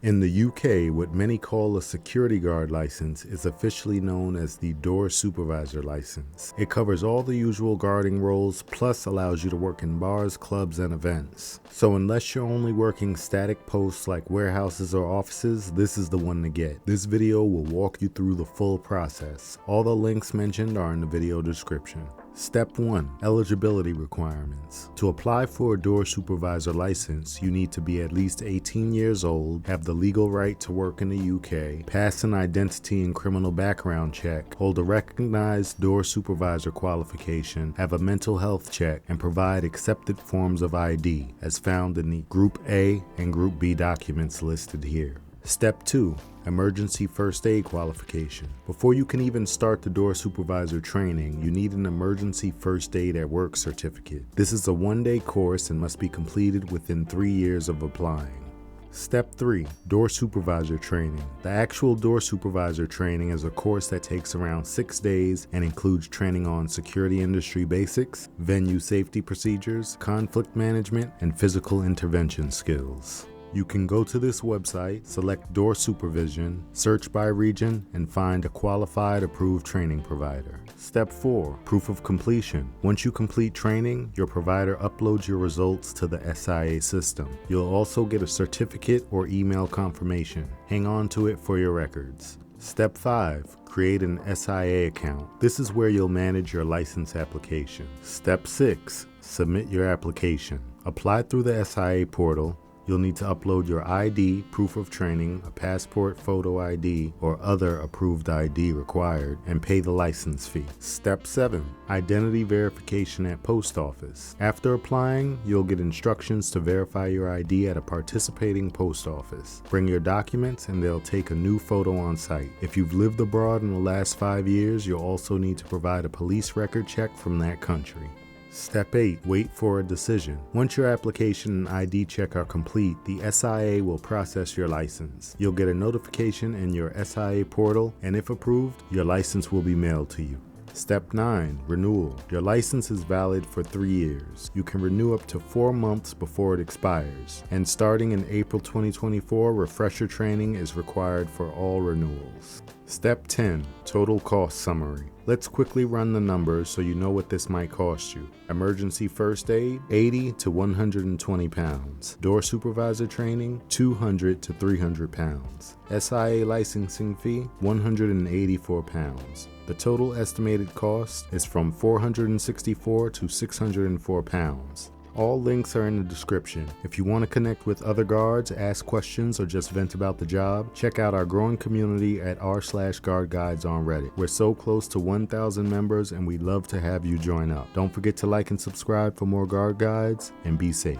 In the UK, what many call a security guard license is officially known as the Door Supervisor license. It covers all the usual guarding roles, plus allows you to work in bars, clubs, and events. So unless you're only working static posts like warehouses or offices, this is the one to get. This video will walk you through the full process. All the links mentioned are in the video description. Step 1. Eligibility requirements. To apply for a Door Supervisor license, you need to be at least 18 years old, have the legal right to work in the UK, pass an identity and criminal background check, hold a recognized Door Supervisor qualification, have a mental health check, and provide accepted forms of ID, as found in the Group A and Group B documents listed here. Step 2. Emergency First Aid qualification. Before you can even start the Door Supervisor training, you need an Emergency First Aid at Work certificate. This is a one-day course and must be completed within 3 years of applying. Step 3. Door Supervisor training. The actual Door Supervisor training is a course that takes around 6 days and includes training on security industry basics, venue safety procedures, conflict management, and physical intervention skills. You can go to this website, select Door Supervision, search by region, and find a qualified approved training provider. Step 4. Proof of completion. Once you complete training, your provider uploads your results to the SIA system. You'll also get a certificate or email confirmation. Hang on to it for your records. Step 5. Create an SIA account. This is where you'll manage your license application. Step 6. Submit your application. Apply through the SIA portal. You'll need to upload your ID, proof of training, a passport photo ID, or other approved ID required, and pay the license fee. Step 7. Identity verification at post office. After applying, you'll get instructions to verify your ID at a participating post office. Bring your documents and they'll take a new photo on site. If you've lived abroad in the last 5 years, you'll also need to provide a police record check from that country. Step 8. Wait for a decision. Once your application and ID check are complete, the SIA will process your license. You'll get a notification in your SIA portal, and if approved, your license will be mailed to you. Step 9. Renewal. Your license is valid for 3 years. You can renew up to 4 months before it expires. And starting in April 2024, refresher training is required for all renewals. Step 10. Total cost summary. Let's quickly run the numbers so you know what this might cost you. Emergency First Aid, 80 to 120 pounds. Door Supervisor training, 200 to 300 pounds. SIA licensing fee, 184 pounds. The total estimated cost is from 464 to 604 pounds. All links are in the description. If you want to connect with other guards, ask questions, or just vent about the job, check out our growing community at r/GuardGuides on Reddit. We're so close to 1,000 members and we'd love to have you join up. Don't forget to like and subscribe for more Guard Guides, and be safe.